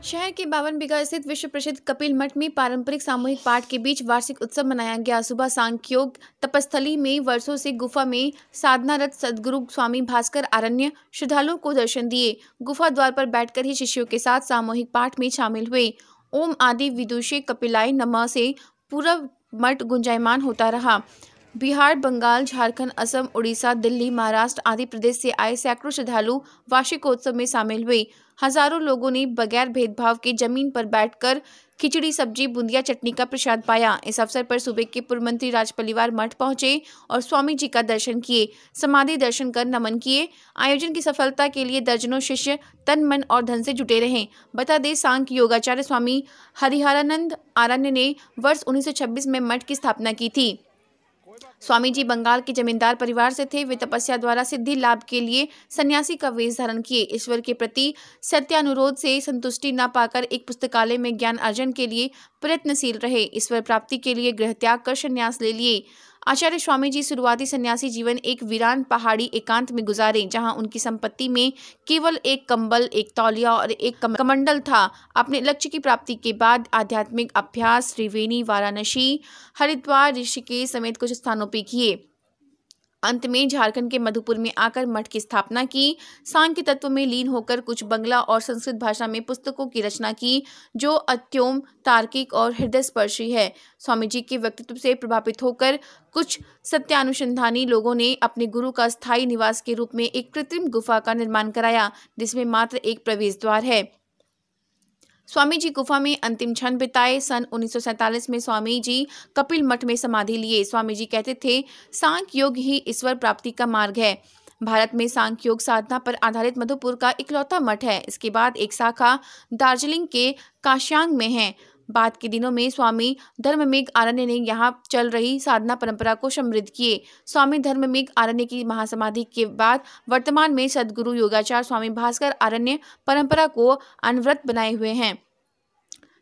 शहर के 52 बीघा स्थित विश्व प्रसिद्ध कपिल मठ में पारंपरिक सामूहिक पाठ के बीच वार्षिक उत्सव मनाया गया। सुबह सांख्योग तपस्थली में वर्षों से गुफा में साधनारत सदगुरु स्वामी भास्कर आरण्य श्रद्धालुओं को दर्शन दिए। गुफा द्वार पर बैठकर ही शिष्यों के साथ सामूहिक पाठ में शामिल हुए। ओम आदि विदुषे कपिलाय नमः से पूरा मठ गुंजायमान होता रहा। बिहार, बंगाल, झारखंड, असम, उड़ीसा, दिल्ली, महाराष्ट्र आदि प्रदेश से आए सैकड़ों श्रद्धालु वार्षिकोत्सव में शामिल हुए। हजारों लोगों ने बगैर भेदभाव के जमीन पर बैठकर खिचड़ी, सब्जी, बूंदिया चटनी का प्रसाद पाया। इस अवसर पर सूबे के पूर्व मंत्री राजपरिवार मठ पहुंचे और स्वामी जी का दर्शन किए, समाधि दर्शन कर नमन किए। आयोजन की सफलता के लिए दर्जनों शिष्य तन, मन और धन से जुटे रहे। बता दें, सांख्य योगाचार्य स्वामी हरिहरानंद आरण्य ने वर्ष 1926 में मठ की स्थापना की थी। स्वामी जी बंगाल के जमींदार परिवार से थे। वे तपस्या द्वारा सिद्धि लाभ के लिए सन्यासी का वेश धारण किए। ईश्वर के प्रति सत्यानुरोध से संतुष्टि न पाकर एक पुस्तकालय में ज्ञान अर्जन के लिए प्रयत्नशील रहे। ईश्वर प्राप्ति के लिए गृह त्याग कर संन्यास ले लिए। आचार्य स्वामी जी शुरुआती सन्यासी जीवन एक वीरान पहाड़ी एकांत में गुजारे, जहां उनकी संपत्ति में केवल एक कंबल, एक तौलिया और एक कमंडल था। अपने लक्ष्य की प्राप्ति के बाद आध्यात्मिक अभ्यास त्रिवेणी, वाराणसी, हरिद्वार, ऋषिकेश समेत कुछ स्थानों पर किए। अंत में झारखंड के मधुपुर में आकर मठ की स्थापना की। सांख्य तत्व में लीन होकर कुछ बंगला और संस्कृत भाषा में पुस्तकों की रचना की, जो अत्यंत तार्किक और हृदयस्पर्शी है। स्वामी जी के व्यक्तित्व से प्रभावित होकर कुछ सत्यानुसंधानी लोगों ने अपने गुरु का स्थायी निवास के रूप में एक कृत्रिम गुफा का निर्माण कराया, जिसमें मात्र एक प्रवेश द्वार है। स्वामी जी गुफा में अंतिम क्षण बिताए। सन 1947 में स्वामी जी कपिल मठ में समाधि लिए। स्वामी जी कहते थे, सांख्य योग ही ईश्वर प्राप्ति का मार्ग है। भारत में सांख्य योग साधना पर आधारित मधुपुर का इकलौता मठ है। इसके बाद एक शाखा दार्जिलिंग के काश्यांग में है। बाद के दिनों में स्वामी धर्ममेघ आरण्य ने यहाँ चल रही साधना परंपरा को समृद्ध किए। स्वामी धर्ममेघ आरण्य की महासमाधि के बाद वर्तमान में सदगुरु योगाचार्य स्वामी भास्कर आरण्य परंपरा को अनवरत बनाए हुए हैं।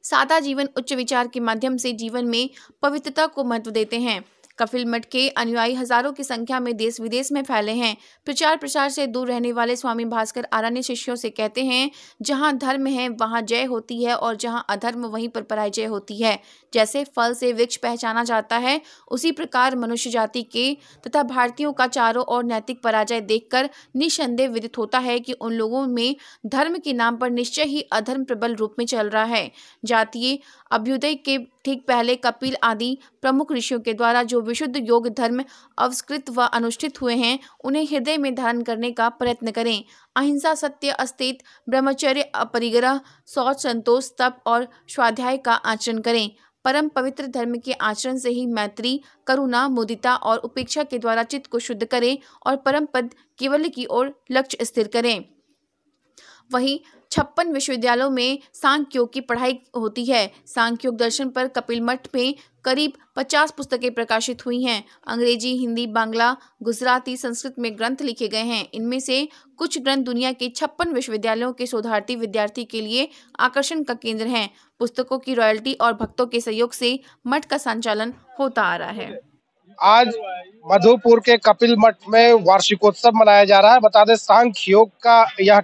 सादा जीवन उच्च विचार के माध्यम से जीवन में पवित्रता को महत्व देते हैं। कपिल मठ के अनुयायी हजारों की संख्या में देश विदेश में फैले हैं। प्रचार प्रसार से दूर रहने वाले स्वामी भास्कर आरण्य शिष्यों से कहते हैं, जहां धर्म है वहां जय होती है और जहां अधर्म वहीं पर पराजय होती है। जैसे फल से वृक्ष पहचाना जाता है, उसी प्रकार मनुष्य जाति के तथा भारतीयों का चारों ओर नैतिक पराजय देखकर निसंदेह विदित होता है कि उन लोगों में धर्म के नाम पर निश्चय ही अधर्म प्रबल रूप में चल रहा है। जातीय अभ्युदय के ठीक पहले कपिल आदि प्रमुख ऋषियों के द्वारा जो विशुद्ध योग धर्म आविष्कृत व अनुष्ठित हुए हैं, उन्हें हृदय में धारण करने का प्रयत्न करें। अहिंसा, सत्य, अस्तेय, ब्रह्मचर्य, अपरिग्रह, शौच, संतोष, तप और स्वाध्याय का आचरण करें। परम पवित्र धर्म के आचरण से ही मैत्री, करुणा, मुदिता और उपेक्षा के द्वारा चित्त को शुद्ध करें और परम पद केवल की ओर लक्ष्य स्थिर करें। वहीं 56 विश्वविद्यालयों में सांख्य योग की पढ़ाई होती है। सांख्य योग दर्शन पर कपिल मठ में करीब 50 पुस्तकें प्रकाशित हुई हैं। अंग्रेजी, हिंदी, बांग्ला, गुजराती, संस्कृत में ग्रंथ लिखे गए हैं। इनमें से कुछ ग्रंथ दुनिया के 56 विश्वविद्यालयों के शोधार्थी विद्यार्थी के लिए आकर्षण का केंद्र हैं। पुस्तकों की रॉयल्टी और भक्तों के सहयोग से मठ का संचालन होता आ रहा है। आज मधुपुर के कपिल मठ में वार्षिकोत्सव मनाया जा रहा है। बता दें, सांख्य योग का यह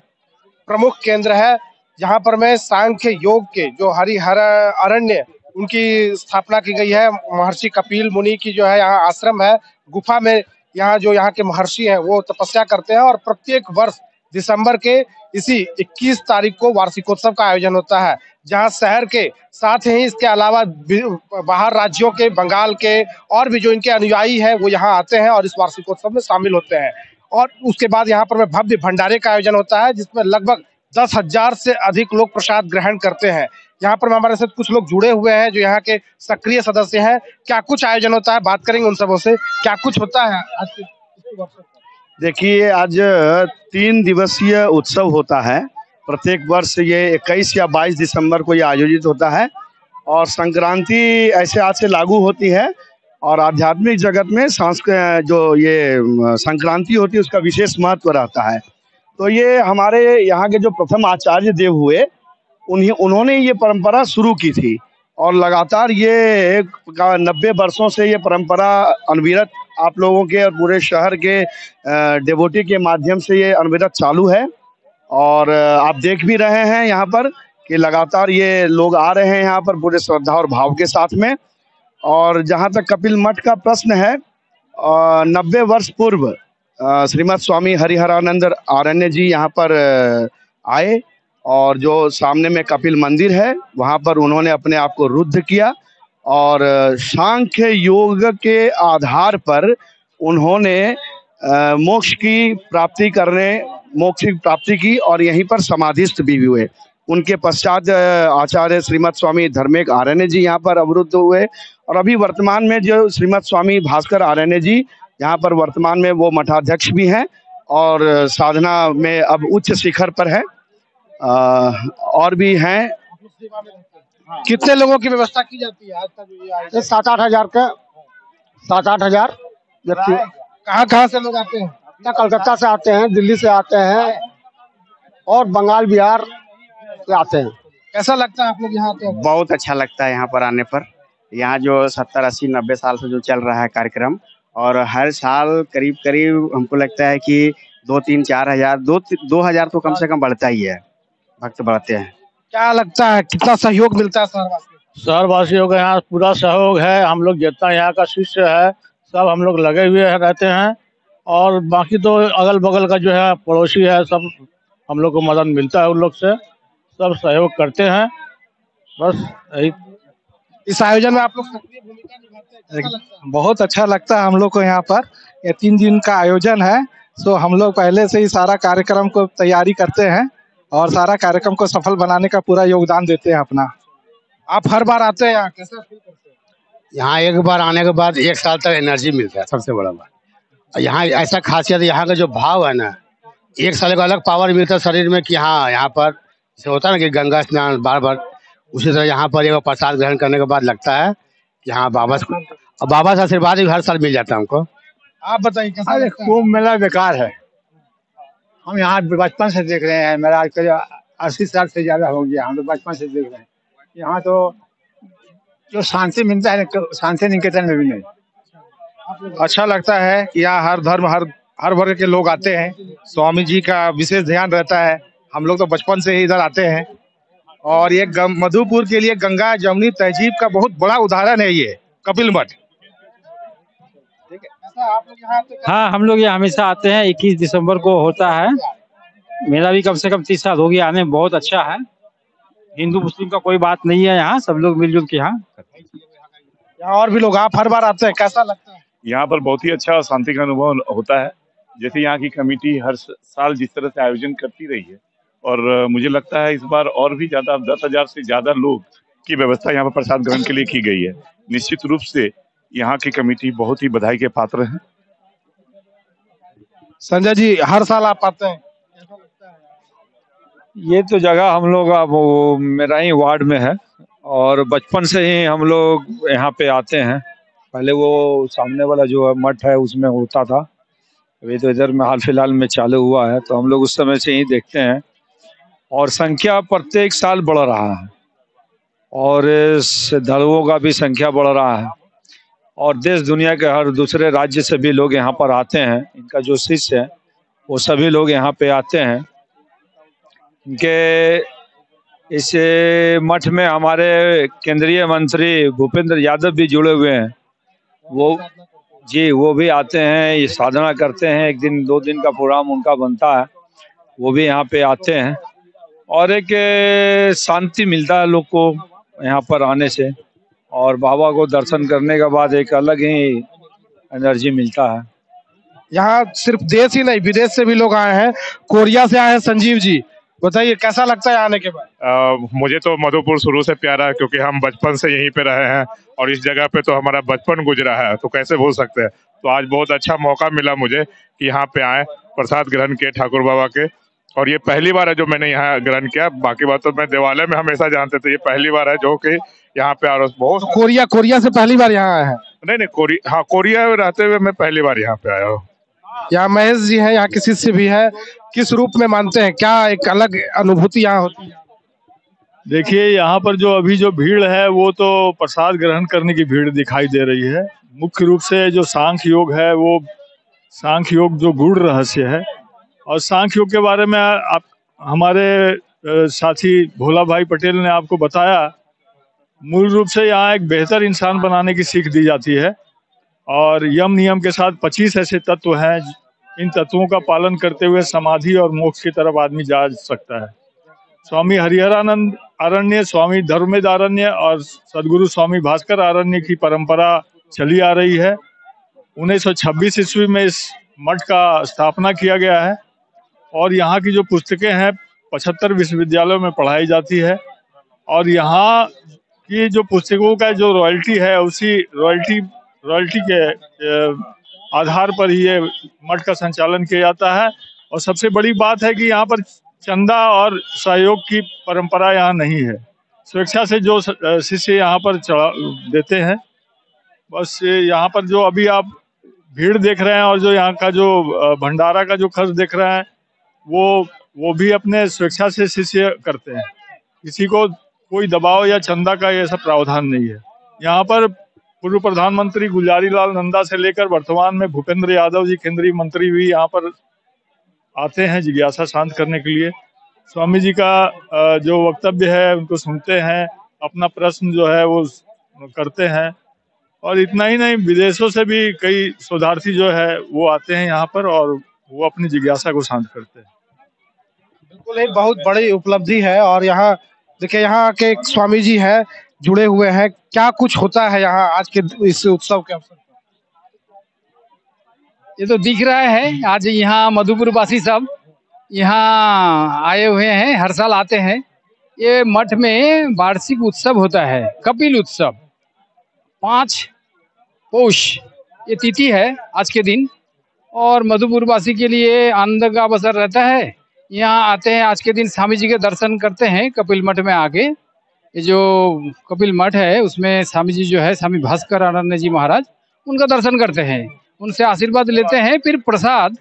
प्रमुख केंद्र है, जहां पर में सांख्य योग के जो हरिहर अरण्य उनकी स्थापना की गई है। महर्षि कपिल मुनि की जो है यहाँ आश्रम है। गुफा में यहाँ जो यहाँ के महर्षि हैं वो तपस्या करते हैं और प्रत्येक वर्ष दिसंबर के इसी 21 तारीख को वार्षिकोत्सव का आयोजन होता है, जहाँ शहर के साथ ही इसके अलावा बाहर राज्यों के, बंगाल के और भी जो इनके अनुयायी हैं वो यहाँ आते हैं और इस वार्षिकोत्सव में शामिल होते हैं। और उसके बाद यहाँ पर में भव्य भंडारे का आयोजन होता है, जिसमें लगभग 10,000 से अधिक लोग प्रसाद ग्रहण करते हैं। यहाँ पर हमारे साथ कुछ लोग जुड़े हुए हैं जो यहाँ के सक्रिय सदस्य हैं। क्या कुछ आयोजन होता है, बात करेंगे उन सबों से। क्या कुछ होता है आज? देखिए, आज 3 दिवसीय उत्सव होता है। प्रत्येक वर्ष ये 21 या 22 दिसंबर को ये आयोजित होता है और संक्रांति ऐसे आज से लागू होती है। और आध्यात्मिक जगत में जो ये संक्रांति होती है उसका विशेष महत्व रहता है। तो ये हमारे यहाँ के जो प्रथम आचार्य देव हुए, उन्होंने ये परंपरा शुरू की थी और लगातार ये 90 वर्षों से ये परंपरा अनविरत आप लोगों के और पूरे शहर के डेवोटी के माध्यम से ये अनविरत चालू है। और आप देख भी रहे हैं यहाँ पर कि लगातार ये लोग आ रहे हैं यहाँ पर पूरे श्रद्धा और भाव के साथ में। और जहाँ तक कपिल मठ का प्रश्न है, 90 वर्ष पूर्व श्रीमद स्वामी हरिहरानंद आरण्य जी यहाँ पर आए और जो सामने में कपिल मंदिर है वहाँ पर उन्होंने अपने आप को रुद्ध किया और सांख्य योग के आधार पर उन्होंने मोक्ष की प्राप्ति की और यहीं पर समाधिस्थ भी हुए। उनके पश्चात आचार्य श्रीमद स्वामी धर्मेक आरण्य जी यहाँ पर अवरुद्ध हुए और अभी वर्तमान में जो श्रीमद स्वामी भास्कर आरण्य जी यहाँ पर वर्तमान में वो मठाध्यक्ष भी हैं और साधना में अब उच्च शिखर पर है। और भी हैं। कितने लोगों की व्यवस्था की जाती है आज तक? 7-8 हजार का 7-8 हजार व्यक्ति। कहाँ कहाँ से लोग आते हैं? कलकत्ता से आते हैं, दिल्ली से आते हैं और बंगाल बिहार से आते हैं। कैसा लगता है आप लोग यहाँ आते हैं? बहुत अच्छा लगता है यहाँ पर आने पर। यहाँ जो 70, 80, 90 साल से जो चल रहा है कार्यक्रम, और हर साल करीब करीब हमको लगता है कि 2, 3, 4 हजार 2 हजार तो कम से कम बढ़ता ही है, भक्त बढ़ते हैं। क्या लगता है कितना सहयोग मिलता है शहरवासियों? शहरवासियों का यहाँ पूरा सहयोग है। हम लोग जितना यहाँ का शिष्य है सब हम लोग लगे हुए रहते हैं और बाकी तो अगल बगल का जो है पड़ोसी है सब हम लोग को मदद मिलता है, उन लोग से सब सहयोग करते हैं। बस यही। इस आयोजन में आप लोग सक्रिय भूमिका निभाते हैं, कैसा लगता है? बहुत अच्छा लगता है हम लोग को यहाँ पर। ये 3 दिन का आयोजन है, सो हम लोग पहले से ही सारा कार्यक्रम को तैयारी करते हैं और सारा कार्यक्रम को सफल बनाने का पूरा योगदान देते हैं अपना। आप हर बार आते हैं यहाँ, कैसा फील करते हैं? यहाँ एक बार आने के बाद 1 साल तक एनर्जी मिलता है, सबसे बड़ा बात। यहाँ ऐसा खासियत है, यहाँ का जो भाव है ना, 1 साल का अलग पावर मिलता है शरीर में कि हाँ यहाँ पर जैसे होता है ना कि गंगा स्नान बार बार, उसी तरह यहाँ पर एक प्रसाद ग्रहण करने के बाद लगता है कि हाँ बाबा से आशीर्वाद भी हर साल मिल जाता है हमको। आप बताइए कैसा लगता है? कुंभ मेला बेकार है। हम यहाँ बचपन से देख रहे हैं, मेरा आज 80 साल से ज्यादा हो गया, हम तो बचपन से देख रहे हैं। यहाँ तो जो शांति मिलता है शांति निकेतन में भी नहीं। अच्छा लगता है कि यहाँ हर धर्म हर वर्ग के लोग आते हैं। स्वामी जी का विशेष ध्यान रहता है। हम लोग तो बचपन से ही इधर आते हैं और ये मधुपुर के लिए गंगा जमुनी तहजीब का बहुत बड़ा उदाहरण है ये कपिल मठ। आप लोग यहाँ आते हैं? हाँ, हम लोग यहाँ हमेशा आते हैं। 21 दिसंबर को होता है मेरा भी कम से कम 30 साल हो गया आने में। बहुत अच्छा है, हिंदू मुस्लिम का कोई बात नहीं है, यहाँ सब लोग मिलजुल के यहाँ। और भी लोग, आप हर बार आते हैं, कैसा लगता है? यहाँ पर बहुत ही अच्छा शांति का अनुभव होता है। जैसे यहाँ की कमेटी हर साल जिस तरह से आयोजन करती रही है और मुझे लगता है इस बार और भी ज्यादा 10 हजार से ज्यादा लोग की व्यवस्था यहाँ पर प्रसाद ग्रहण के लिए की गई है। निश्चित रूप से यहाँ की कमेटी बहुत ही बधाई के पात्र है। संजय जी, हर साल आप आते हैं, कैसा लगता है? ये तो जगह हम लोग अब मेरा ही वार्ड में है और बचपन से ही हम लोग यहाँ पे आते हैं। पहले वो सामने वाला जो मठ है उसमें होता था, अभी तो इधर में हाल फिलहाल में चालू हुआ है, तो हम लोग उस समय से ही देखते हैं और संख्या प्रत्येक साल बढ़ रहा है और श्रद्धालुओं का भी संख्या बढ़ रहा है और देश दुनिया के हर दूसरे राज्य से भी लोग यहाँ पर आते हैं। इनका जो शिष्य है वो सभी लोग यहाँ पे आते हैं। इनके इस मठ में हमारे केंद्रीय मंत्री भूपेंद्र यादव भी जुड़े हुए हैं। वो भी आते हैं, ये साधना करते हैं। 1 दिन 2 दिन का प्रोग्राम उनका बनता है, वो भी यहाँ पे आते हैं और एक शांति मिलता है लोग को यहाँ पर आने से और बाबा को दर्शन करने के बाद एक अलग ही एनर्जी मिलता है। यहाँ सिर्फ देश ही नहीं विदेश से भी लोग आए हैं। कोरिया से आए हैं संजीव जी, बताइए कैसा लगता है आने के बाद? मुझे तो मधुपुर शुरू से प्यारा है क्योंकि हम बचपन से यहीं पे रहे हैं और इस जगह पे तो हमारा बचपन गुजरा है, तो कैसे भूल सकते हैं। तो आज बहुत अच्छा मौका मिला मुझे कि यहाँ पे आए, प्रसाद ग्रहण किए ठाकुर बाबा के, और ये पहली बार है जो मैंने यहाँ ग्रहण किया। बाकी बात तो मैं देवालय में हमेशा जानते थे, ये पहली बार है जो कि यहाँ पे आ रहा हूँ। बहुत कोरिया से पहली बार यहाँ आए हैं? नहीं, कोरिया रहते हुए मैं पहली बार यहाँ पे आया हूँ। यहाँ महेश जी हैं, यहाँ के शिष्य भी है। किस रूप में मानते हैं, क्या एक अलग अनुभूति यहाँ होती है? देखिए, यहाँ पर जो अभी जो भीड़ है वो तो प्रसाद ग्रहण करने की भीड़ दिखाई दे रही है। मुख्य रूप से जो सांख्य योग है वो सांख्य योग जो गूढ़ रहस्य है, और सांख्य योग के बारे में आप हमारे साथी भोला भाई पटेल ने आपको बताया, मूल रूप से यहाँ एक बेहतर इंसान बनाने की सीख दी जाती है और यम नियम के साथ 25 ऐसे तत्व हैं। इन तत्वों का पालन करते हुए समाधि और मोक्ष की तरफ आदमी जा सकता है। स्वामी हरिहरानंद आरण्य, स्वामी धर्मेद आरण्य और सदगुरु स्वामी भास्कर आरण्य की परंपरा चली आ रही है। 1926 ईस्वी में इस मठ का स्थापना किया गया है और यहाँ की जो पुस्तकें हैं 75 विश्वविद्यालयों में पढ़ाई जाती है और यहाँ की जो पुस्तकों का जो रॉयल्टी है उसी रॉयल्टी के आधार पर ही ये मठ का संचालन किया जाता है। और सबसे बड़ी बात है कि यहाँ पर चंदा और सहयोग की परंपरा यहाँ नहीं है। स्वेच्छा से जो शिष्य यहाँ पर चढ़ा देते हैं, बस यहाँ पर जो अभी आप भीड़ देख रहे हैं और जो यहाँ का जो भंडारा का जो खर्च देख रहे हैं वो भी अपने स्वेच्छा से शिष्य करते हैं। किसी को कोई दबाव या चंदा का ये सब प्रावधान नहीं है। यहाँ पर पूर्व प्रधानमंत्री गुलजारी लाल नंदा से लेकर वर्तमान में भूपेंद्र यादव जी केंद्रीय मंत्री भी यहाँ पर आते हैं जिज्ञासा शांत करने के लिए। स्वामी जी का जो वक्तव्य है उनको सुनते हैं, अपना प्रश्न जो है वो करते हैं और इतना ही नहीं, विदेशों से भी कई शोधार्थी जो है वो आते हैं यहाँ पर और वो अपनी जिज्ञासा को शांत करते हैं। बिल्कुल एक बहुत बड़ी उपलब्धि है। और यहाँ देखिए, यहाँ के एक स्वामी जी हैं जुड़े हुए हैं। क्या कुछ होता है यहाँ आज के इस उत्सव के अवसर पर? ये तो दिख रहा है, आज यहाँ मधुपुर वासी सब यहाँ आए हुए हैं, हर साल आते हैं। ये मठ में वार्षिक उत्सव होता है, कपिल उत्सव। 5 पौष ये तिथि है आज के दिन और मधुपुर वासी के लिए आनंद का अवसर रहता है। यहाँ आते हैं, आज के दिन स्वामी जी के दर्शन करते हैं कपिल मठ में आके। ये जो कपिल मठ है उसमें स्वामी जी जो है स्वामी भास्कर आनंद जी महाराज, उनका दर्शन करते हैं, उनसे आशीर्वाद लेते हैं। फिर प्रसाद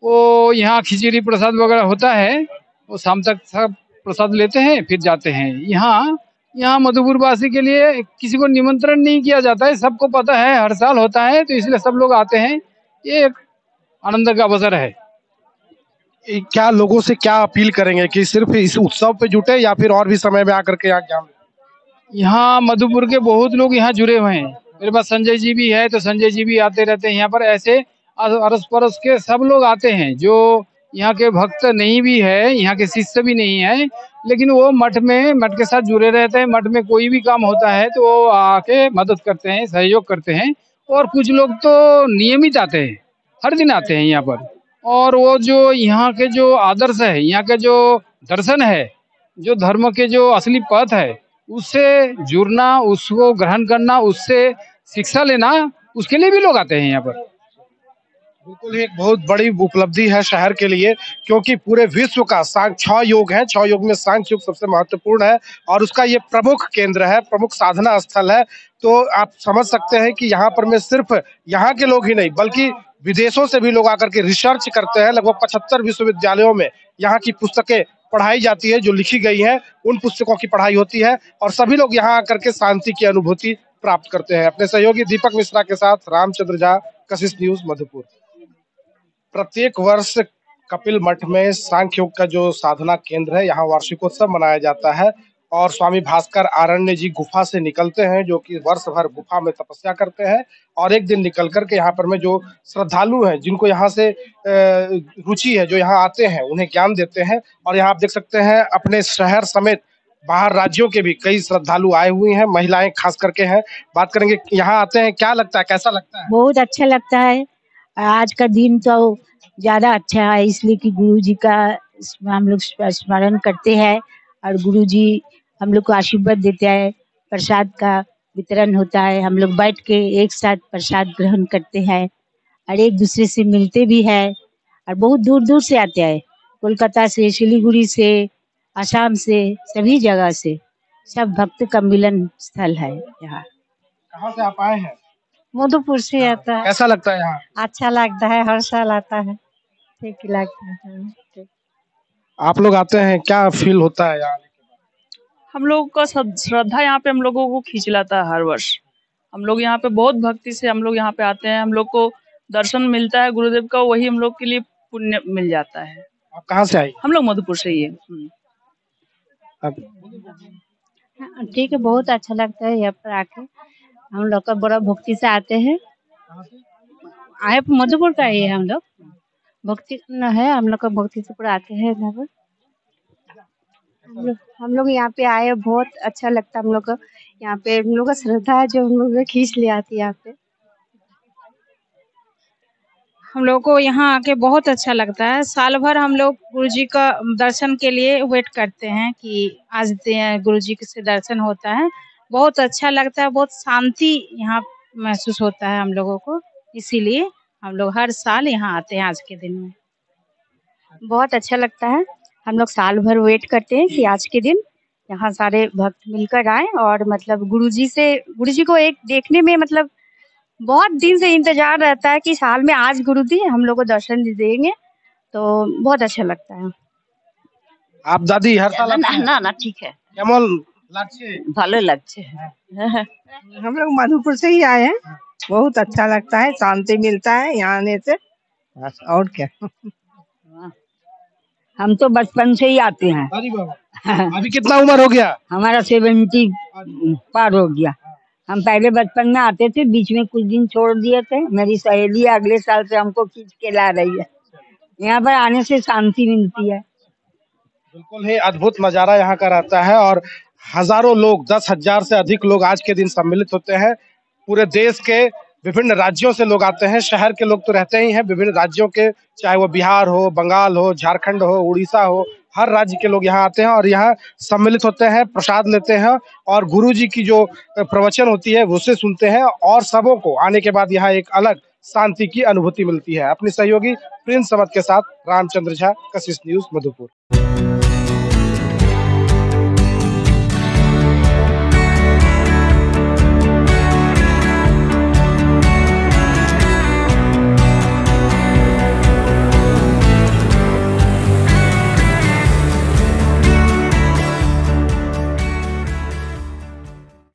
वो यहाँ खिचड़ी प्रसाद वगैरह होता है, वो शाम तक सब प्रसाद लेते हैं फिर जाते हैं। यहाँ मधुपुर वासी के लिए किसी को निमंत्रण नहीं किया जाता है, सबको पता है हर साल होता है, तो इसलिए सब लोग आते हैं। ये एक आनंद का अवसर है। क्या लोगों से क्या अपील करेंगे कि सिर्फ इस उत्सव पे जुटे या फिर और भी समय में आकर के यहाँ ज्ञान? यहाँ मधुपुर के बहुत लोग यहाँ जुड़े हुए हैं। मेरे पास संजय जी भी है, तो संजय जी भी आते रहते हैं यहाँ पर। ऐसे अड़ोस पड़ोस के सब लोग आते हैं, जो यहाँ के भक्त नहीं भी है, यहाँ के शिष्य भी नहीं है, लेकिन वो मठ के साथ जुड़े रहते हैं। मठ में कोई भी काम होता है तो वो आके मदद करते हैं, सहयोग करते हैं। और कुछ लोग तो नियमित आते हैं, हर दिन आते हैं यहाँ पर। और वो जो यहाँ के जो आदर्श है, यहाँ के जो दर्शन है, जो धर्म के जो असली पथ है, उससे जुड़ना, उसको ग्रहण करना, उससे शिक्षा लेना, उसके लिए भी लोग आते हैं यहाँ पर। बिल्कुल एक बहुत बड़ी उपलब्धि है शहर के लिए, क्योंकि पूरे विश्व का 6 योग है, 6 योग में सांख्य योग सबसे महत्वपूर्ण है और उसका ये प्रमुख केंद्र है, प्रमुख साधना स्थल है। तो आप समझ सकते हैं कि यहाँ पर में सिर्फ यहाँ के लोग ही नहीं बल्कि विदेशों से भी लोग आकर के रिसर्च करते हैं। लगभग 75 विश्वविद्यालयों में यहाँ की पुस्तकें पढ़ाई जाती है, जो लिखी गई है उन पुस्तकों की पढ़ाई होती है और सभी लोग यहाँ आकर के शांति की अनुभूति प्राप्त करते हैं। अपने सहयोगी दीपक मिश्रा के साथ रामचंद्र झा, कशिश न्यूज, मधुपुर। प्रत्येक वर्ष कपिल मठ में सांख्य योग का जो साधना केंद्र है, यहाँ वार्षिकोत्सव मनाया जाता है और स्वामी भास्कर आरण्य जी गुफा से निकलते हैं, जो कि वर्ष भर गुफा में तपस्या करते हैं और एक दिन निकल करके यहाँ पर में जो श्रद्धालु हैं, जिनको यहाँ से रुचि है, जो यहाँ आते हैं, उन्हें ज्ञान देते हैं। और यहाँ आप देख सकते हैं अपने शहर समेत बाहर राज्यों के भी कई श्रद्धालु आए हुए हैं, महिलाएं खास करके हैं। बात करेंगे, यहाँ आते हैं, क्या लगता है, कैसा लगता है? बहुत अच्छा लगता है। आज का दिन तो ज्यादा अच्छा है, इसलिए कि गुरु जी का हम लोग स्मरण करते हैं और गुरु जी हम लोग को आशीर्वाद देते हैं। प्रसाद का वितरण होता है, हम लोग बैठ के एक साथ प्रसाद ग्रहण करते हैं और एक दूसरे से मिलते भी हैं। और बहुत दूर दूर से आते हैं, कोलकाता से, सिलीगुड़ी से, आसाम से, सभी जगह से सब भक्त का मिलन स्थल है यहाँ। कहाँ से आप आए हैं? मधुपुर से आता है। कैसा लगता है यहाँ? अच्छा लगता है, हर साल आता है, ठीक लगता है। आप लोग आते हैं, क्या फील होता है यहाँ? हम लोग का सब श्रद्धा यहाँ पे हम लोगों को खींच लाता है। हर वर्ष हम लोग यहाँ पे बहुत भक्ति से हम लोग यहाँ पे आते हैं। हम लोग को दर्शन मिलता है गुरुदेव का, वही हम लोग के लिए पुण्य मिल जाता है। आप कहाँ से आई? हम लोग मधुपुर से ही है। हाँ, ठीक है, बहुत अच्छा लगता है यहाँ पर आके। हम लोग का बड़ा भक्ति से आते हैं। आए मधुपुर का ही है हम लोग। भक्ति न है, हम लोग का भक्ति से पूरा आते हैं यहाँ पर। हम लोग यहाँ पे आए, बहुत अच्छा लगता है हम लोग को। यहाँ पे हम लोग का श्रद्धा है जो हम लोग को खींच ले आती है यहाँ पे। हम लोग को यहाँ आके बहुत अच्छा लगता है। साल भर हम लोग गुरुजी का दर्शन के लिए वेट करते हैं कि आज गुरुजी से दर्शन होता है। बहुत अच्छा लगता है, बहुत शांति यहाँ महसूस होता है हम लोगों को। इसीलिए हम लोग हर साल यहाँ आते हैं आज के दिन में। बहुत अच्छा लगता है। हम लोग साल भर वेट करते हैं कि आज के दिन यहाँ सारे भक्त मिलकर आए और मतलब गुरुजी को एक देखने में मतलब बहुत दिन से इंतजार रहता है कि साल में आज गुरु जी हम लोग को दर्शन देंगे, तो बहुत अच्छा लगता है। आप दादी हर साल ना ना ना ठीक है, केमन লাগছে ভালো লাগছে। हम लोग मधुपुर से ही आए हैं, बहुत अच्छा लगता है, शांति मिलता है यहाँ आने से, बस और क्या। हम तो बचपन से ही आते हैं। अरे बाबा, अभी कितना उम्र हो गया? हमारा 70 पार हो गया। हम पहले बचपन में आते थे, बीच में कुछ दिन छोड़ दिए थे। मेरी सहेली अगले साल से हमको खींच के ला रही है। यहाँ पर आने से शांति मिलती है। बिल्कुल ही अद्भुत नजारा यहाँ का रहता है और हजारों लोग, 10,000 से अधिक लोग आज के दिन सम्मिलित होते हैं। पूरे देश के विभिन्न राज्यों से लोग आते हैं। शहर के लोग तो रहते ही हैं, विभिन्न राज्यों के, चाहे वो बिहार हो, बंगाल हो, झारखंड हो, उड़ीसा हो, हर राज्य के लोग यहाँ आते हैं और यहाँ सम्मिलित होते हैं, प्रसाद लेते हैं और गुरुजी की जो प्रवचन होती है उसे सुनते हैं और सबों को आने के बाद यहाँ एक अलग शांति की अनुभूति मिलती है। अपनी सहयोगी प्रिंस समद के साथ रामचंद्र झा, कशिश न्यूज, मधुपुर।